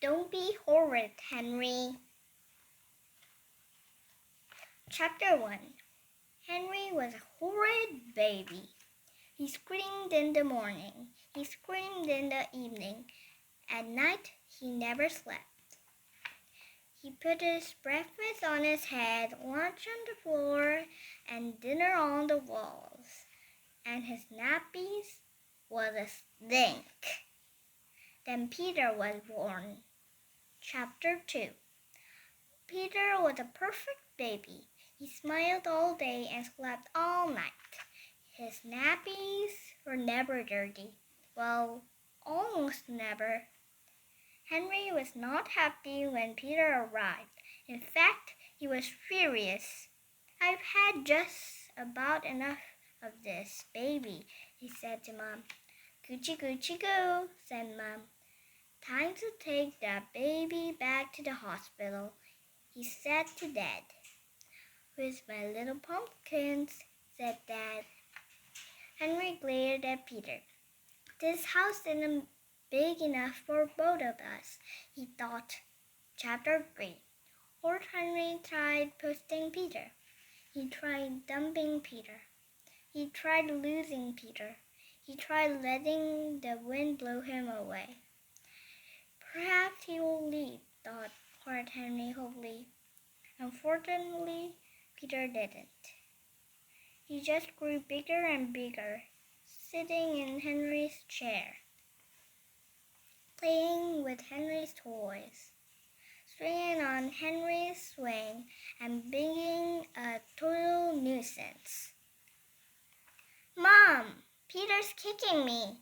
Don't be horrid, Henry. Chapter 1. Henry was a horrid baby. He screamed in the morning. He screamed in the evening. At night, he never slept. He put his breakfast on his head, lunch on the floor, and dinner on the walls. And his nappies was a stink. Then Peter was born. Chapter 2. Peter was a perfect baby. He smiled all day and slept all night. His nappies were never dirty. Well, almost never. Henry was not happy when Peter arrived. In fact, he was furious. I've had just about enough of this baby, he said to Mom. Goochie goochie goo, said Mom. Time to take that baby back to the hospital, he said to Dad. Where's my little pumpkins, said Dad. Henry glared at Peter. This house isn't big enough for both of us, he thought. Chapter 3. Horrid Henry tried pusting Peter. He tried dumping Peter. He tried losing Peter. He tried letting the wind blow him away. Perhaps he will leave, thought Horrid Henry hopefully. Unfortunately, Peter didn't. He just grew bigger and bigger, sitting in Henry's chair, playing with Henry's toys, swinging on Henry's swing, and being a total nuisance. Mom, Peter's kicking me,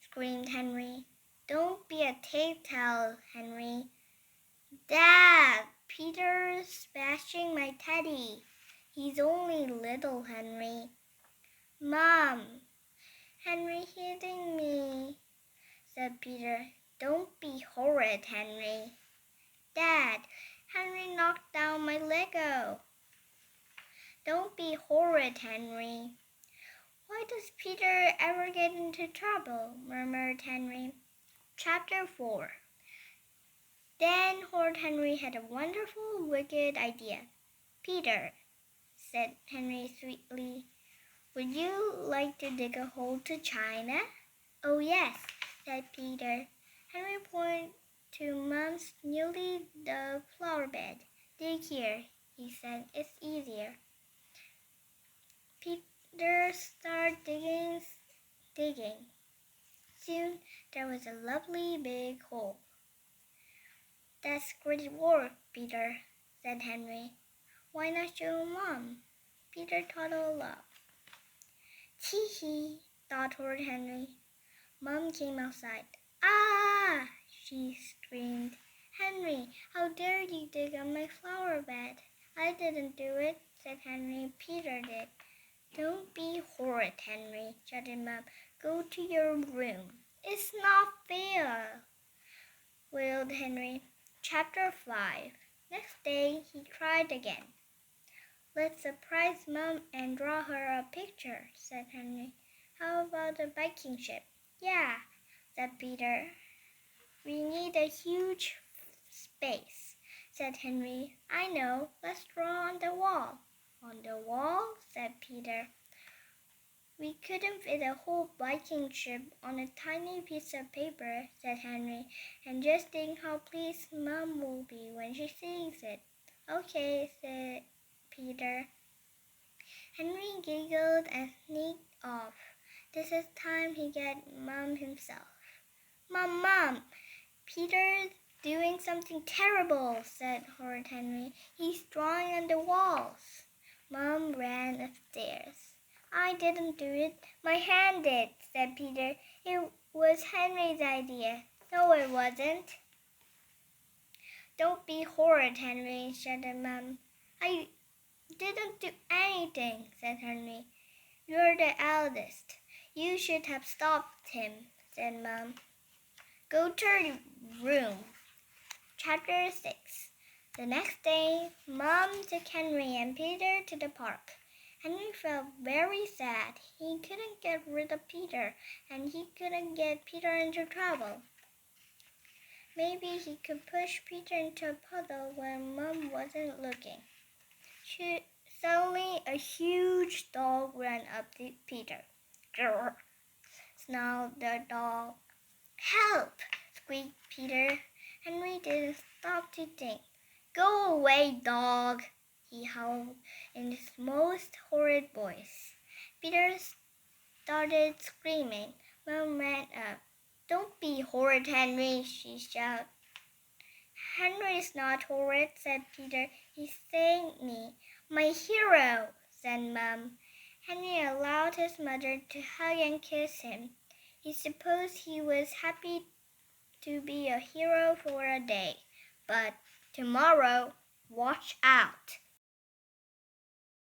screamed Henry. Don't be a tail, Henry. Dad, Peter's bashing my teddy. He's only little, Henry. Mom, Henry hitting me, said Peter. Don't be horrid, Henry. Dad, Henry knocked down my Lego. Don't be horrid, Henry. Why does Peter ever get into trouble? Murmured Henry. Chapter 4. Then Horrid Henry had a wonderful, wicked idea. Peter, said Henry sweetly, would you like to dig a hole to China? Oh, yes, said Peter. Henry pointed to Mom's newly dug flower bed. Dig here, he said. It's easier. Peter started digging. Soon there was a lovely big hole. That's great work, Peter, said Henry. Why not show Mom? Peter toddled up. Tee-hee, thought Horrid Henry. Mom came outside. Ah! She screamed. Henry, how dare you dig on my flower bed? I didn't do it, said Henry. Peter did. Don't be horrid, Henry, shouted Mom. Go to your room. It's not fair, wailed Henry. Chapter 5. Next day, he tried again. Let's surprise Mom and draw her a picture, said Henry. How about a Viking ship? Yeah, said Peter. We need a huge space, said Henry. I know. Let's draw on the wall. On the wall, said Peter. We couldn't fit a whole Viking ship on a tiny piece of paper, said Henry. And just think how pleased Mom will be when she sees it. Okay, said Peter. Henry giggled and sneaked off. This is time he get Mom himself. Mom, Peter's doing something terrible, said Horrid Henry. He's drawing on the walls. Mom ran upstairs. I didn't do it. My hand did, said Peter. It was Henry's idea. No, it wasn't. Don't be horrid, Henry, shouted Mom. I didn't do anything, said Henry. You're the eldest. You should have stopped him, said Mom. Go to your room. Chapter 6. The next day, Mom took Henry and Peter to the park. Henry felt very sad. He couldn't get rid of Peter, and he couldn't get Peter into trouble. Maybe he could push Peter into a puddle when Mom wasn't looking. Suddenly, a huge dog ran up to Peter. Grrr, snarled the dog. Help! Squeaked Peter. Henry didn't stop to think. Go away, dog! He howled in his most horrid voice. Peter started screaming. Mom ran up. Don't be horrid, Henry, she shouted. Henry's not horrid, said Peter. He saved me. My hero, said Mum. Henry allowed his mother to hug and kiss him. He supposed he was happy to be a hero for a day. But tomorrow, watch out.